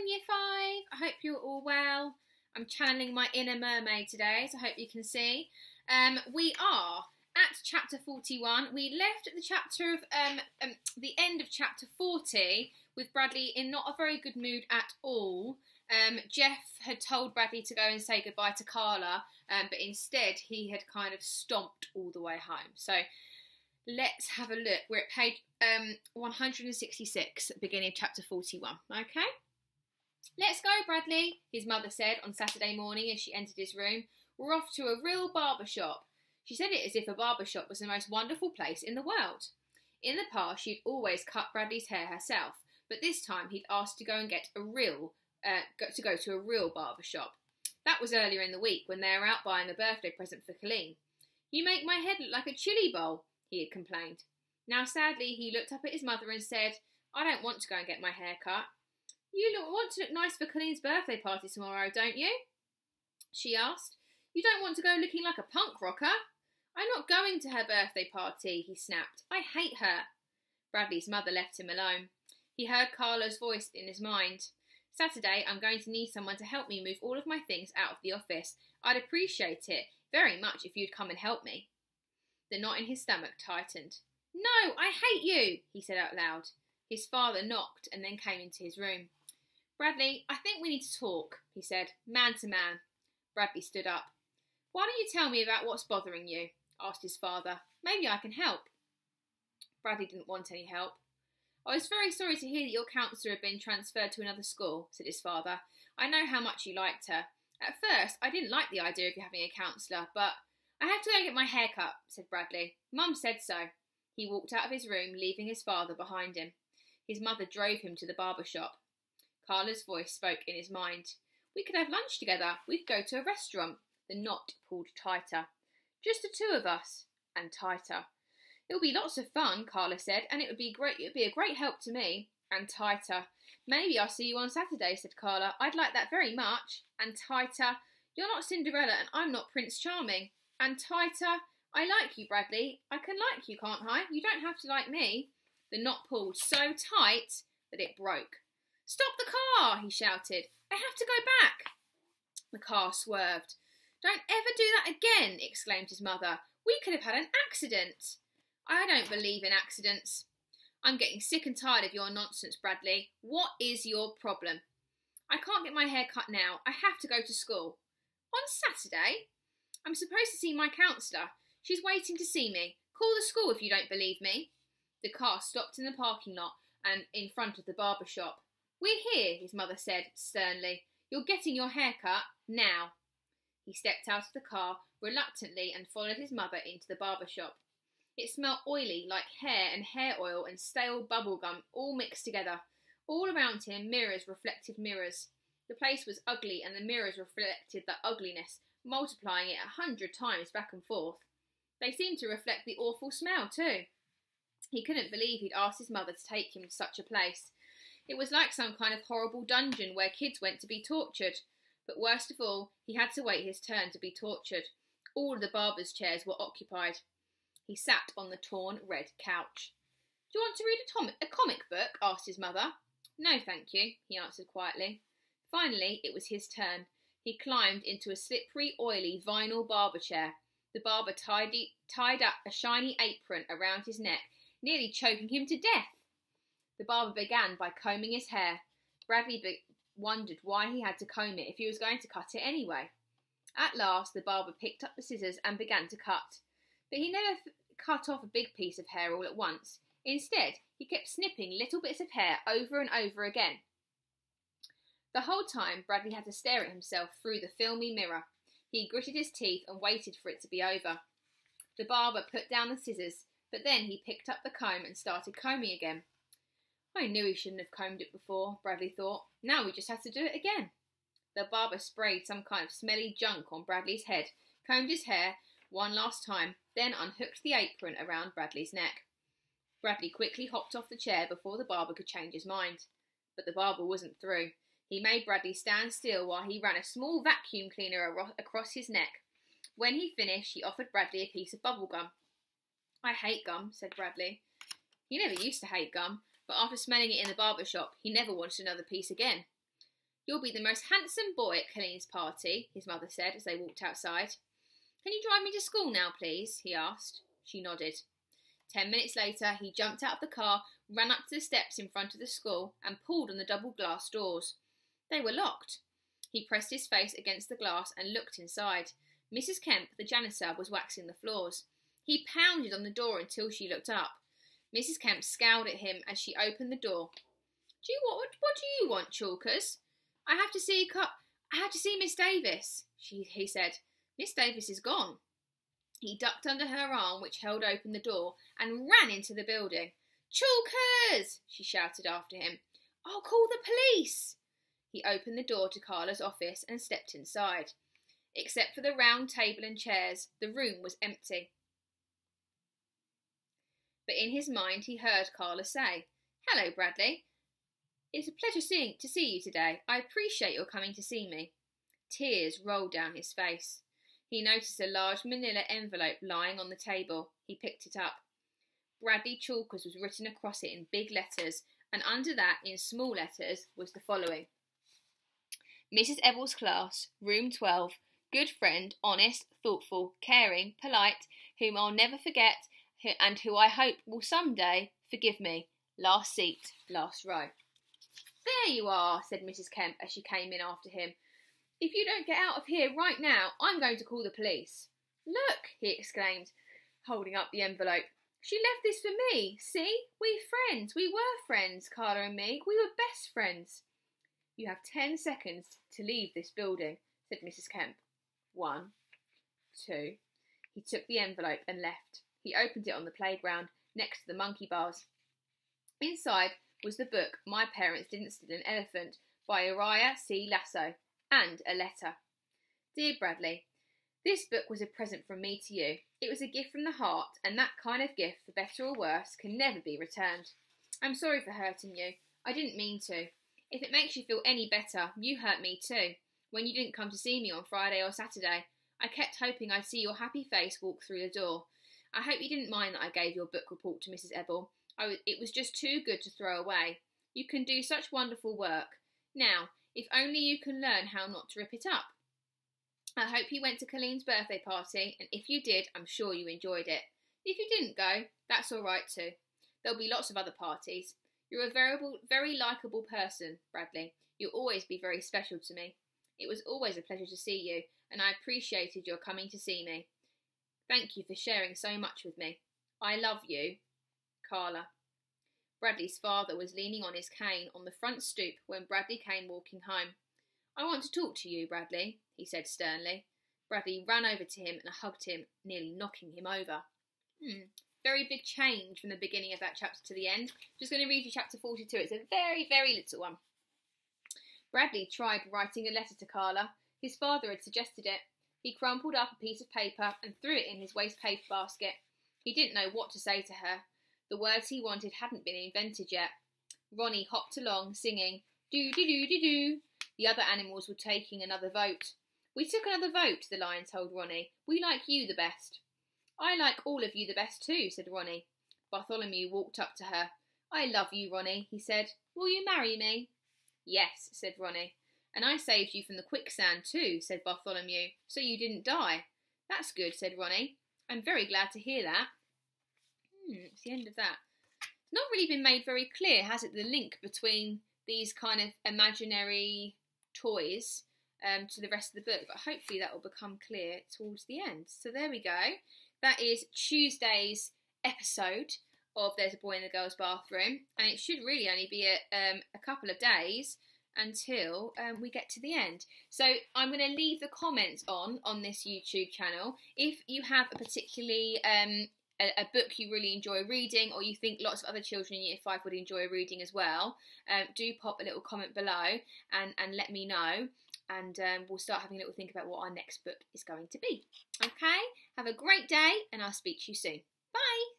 Year 5. I hope you're all well. I'm channeling my inner mermaid today, so I hope you can see. We are at chapter 41. We left at the chapter of the end of chapter 40 with Bradley in not a very good mood at all. Jeff had told Bradley to go and say goodbye to Carla, but instead he had kind of stomped all the way home. So let's have a look. We're at page 166, beginning of chapter 41. Okay? Let's go, Bradley, his mother said on Saturday morning as she entered his room. We're off to a real barber shop. She said it as if a barber shop was the most wonderful place in the world. In the past, she'd always cut Bradley's hair herself, but this time he'd asked to go and get go to a real barber shop. That was earlier in the week when they were out buying a birthday present for Colleen. You make my head look like a chili bowl, he had complained. Now, sadly, he looked up at his mother and said, I don't want to go and get my hair cut. You want to look nice for Colleen's birthday party tomorrow, don't you? She asked. You don't want to go looking like a punk rocker? I'm not going to her birthday party, he snapped. I hate her. Bradley's mother left him alone. He heard Carla's voice in his mind. Saturday, I'm going to need someone to help me move all of my things out of the office. I'd appreciate it very much if you'd come and help me. The knot in his stomach tightened. No, I hate you, he said out loud. His father knocked and then came into his room. Bradley, I think we need to talk, he said, man to man. Bradley stood up. Why don't you tell me about what's bothering you? Asked his father. Maybe I can help. Bradley didn't want any help. I was very sorry to hear that your counsellor had been transferred to another school, said his father. I know how much you liked her. At first, I didn't like the idea of you having a counsellor, but I have to go and get my hair cut, said Bradley. Mum said so. He walked out of his room, leaving his father behind him. His mother drove him to the barber shop. Carla's voice spoke in his mind. We could have lunch together. We could go to a restaurant. The knot pulled tighter. Just the two of us. And tighter. It will be lots of fun, Carla said, and it would be a great help to me. And tighter. Maybe I'll see you on Saturday, said Carla. I'd like that very much. And tighter. You're not Cinderella and I'm not Prince Charming. And tighter. I like you, Bradley. I can like you, can't I? You don't have to like me. The knot pulled so tight that it broke. Stop the car, he shouted. I have to go back. The car swerved. Don't ever do that again, exclaimed his mother. We could have had an accident. I don't believe in accidents. I'm getting sick and tired of your nonsense, Bradley. What is your problem? I can't get my hair cut now. I have to go to school. On Saturday? I'm supposed to see my counsellor. She's waiting to see me. Call the school if you don't believe me. The car stopped in the parking lot and in front of the barber shop. We're here, his mother said sternly. You're getting your hair cut now. He stepped out of the car reluctantly and followed his mother into the barber shop. It smelled oily, like hair and hair oil and stale bubble gum all mixed together. All around him, mirrors reflected mirrors. The place was ugly and the mirrors reflected that ugliness, multiplying it 100 times back and forth. They seemed to reflect the awful smell too. He couldn't believe he'd asked his mother to take him to such a place. It was like some kind of horrible dungeon where kids went to be tortured. But worst of all, he had to wait his turn to be tortured. All of the barber's chairs were occupied. He sat on the torn red couch. Do you want to read a comic book? Asked his mother. No, thank you, he answered quietly. Finally, it was his turn. He climbed into a slippery, oily vinyl barber chair. The barber tied up a shiny apron around his neck, nearly choking him to death. The barber began by combing his hair. Bradley wondered why he had to comb it if he was going to cut it anyway. At last, the barber picked up the scissors and began to cut. But he never cut off a big piece of hair all at once. Instead, he kept snipping little bits of hair over and over again. The whole time, Bradley had to stare at himself through the filmy mirror. He gritted his teeth and waited for it to be over. The barber put down the scissors, but then he picked up the comb and started combing again. I knew he shouldn't have combed it before, Bradley thought. Now we just have to do it again. The barber sprayed some kind of smelly junk on Bradley's head, combed his hair one last time, then unhooked the apron around Bradley's neck. Bradley quickly hopped off the chair before the barber could change his mind. But the barber wasn't through. He made Bradley stand still while he ran a small vacuum cleaner across his neck. When he finished, he offered Bradley a piece of bubble gum. I hate gum, said Bradley. He never used to hate gum, but after smelling it in the barber shop, he never wanted another piece again. You'll be the most handsome boy at Colleen's party, his mother said as they walked outside. Can you drive me to school now, please? He asked. She nodded. 10 minutes later, he jumped out of the car, ran up to the steps in front of the school and pulled on the double glass doors. They were locked. He pressed his face against the glass and looked inside. Mrs. Kemp, the janitor, was waxing the floors. He pounded on the door until she looked up. Mrs. Kemp scowled at him as she opened the door. What do you want, Chalkers? I have to see Miss Davis, he said. Miss Davis is gone. He ducked under her arm, which held open the door, and ran into the building. Chalkers! She shouted after him. I'll call the police! He opened the door to Carla's office and stepped inside. Except for the round table and chairs, the room was empty. But in his mind he heard Carla say, Hello, Bradley. It's a pleasure to see you today. I appreciate your coming to see me. Tears rolled down his face. He noticed a large manila envelope lying on the table. He picked it up. Bradley Chalkers was written across it in big letters, and under that, in small letters, was the following. Mrs. Ebble's class, room 12, good friend, honest, thoughtful, caring, polite, whom I'll never forget, and who I hope will some day forgive me. Last seat, last row. There you are, said Mrs. Kemp as she came in after him. If you don't get out of here right now, I'm going to call the police. Look, he exclaimed, holding up the envelope. She left this for me. See? We're friends. We were friends, Carla and me. We were best friends. You have 10 seconds to leave this building, said Mrs. Kemp. 1, 2. He took the envelope and left. He opened it on the playground, next to the monkey bars. Inside was the book My Parents Didn't Steal an Elephant by Uriah C. Lasso, and a letter. Dear Bradley, this book was a present from me to you. It was a gift from the heart, and that kind of gift, for better or worse, can never be returned. I'm sorry for hurting you. I didn't mean to. If it makes you feel any better, you hurt me too. When you didn't come to see me on Friday or Saturday, I kept hoping I'd see your happy face walk through the door. I hope you didn't mind that I gave your book report to Mrs. Ebble. It was just too good to throw away. You can do such wonderful work. Now, if only you can learn how not to rip it up. I hope you went to Colleen's birthday party, and if you did, I'm sure you enjoyed it. If you didn't go, that's all right too. There'll be lots of other parties. You're a very likeable person, Bradley. You'll always be very special to me. It was always a pleasure to see you, and I appreciated your coming to see me. Thank you for sharing so much with me. I love you, Carla. Bradley's father was leaning on his cane on the front stoop when Bradley came walking home. I want to talk to you, Bradley, he said sternly. Bradley ran over to him and hugged him, nearly knocking him over. Very big change from the beginning of that chapter to the end. Just going to read you chapter 42. It's a very, very little one. Bradley tried writing a letter to Carla. His father had suggested it. He crumpled up a piece of paper and threw it in his waste paper basket. He didn't know what to say to her. The words he wanted hadn't been invented yet. Ronnie hopped along, singing, do-do-do-do-do. The other animals were taking another vote. We took another vote, the lion told Ronnie. We like you the best. I like all of you the best too, said Ronnie. Bartholomew walked up to her. I love you, Ronnie, he said. Will you marry me? Yes, said Ronnie. And I saved you from the quicksand too, said Bartholomew, so you didn't die. That's good, said Ronnie. I'm very glad to hear that. It's the end of that. It's not really been made very clear, has it, the link between these kind of imaginary toys to the rest of the book, but hopefully that will become clear towards the end. So there we go. That is Tuesday's episode of There's a Boy in the Girls' Bathroom, and it should really only be a couple of days until we get to the end. So I'm going to leave the comments on this YouTube channel. If you have a particularly a book you really enjoy reading, or you think lots of other children in Year 5 would enjoy reading as well, do pop a little comment below and let me know, and we'll start having a little think about what our next book is going to be. Okay, have a great day, and I'll speak to you soon. Bye!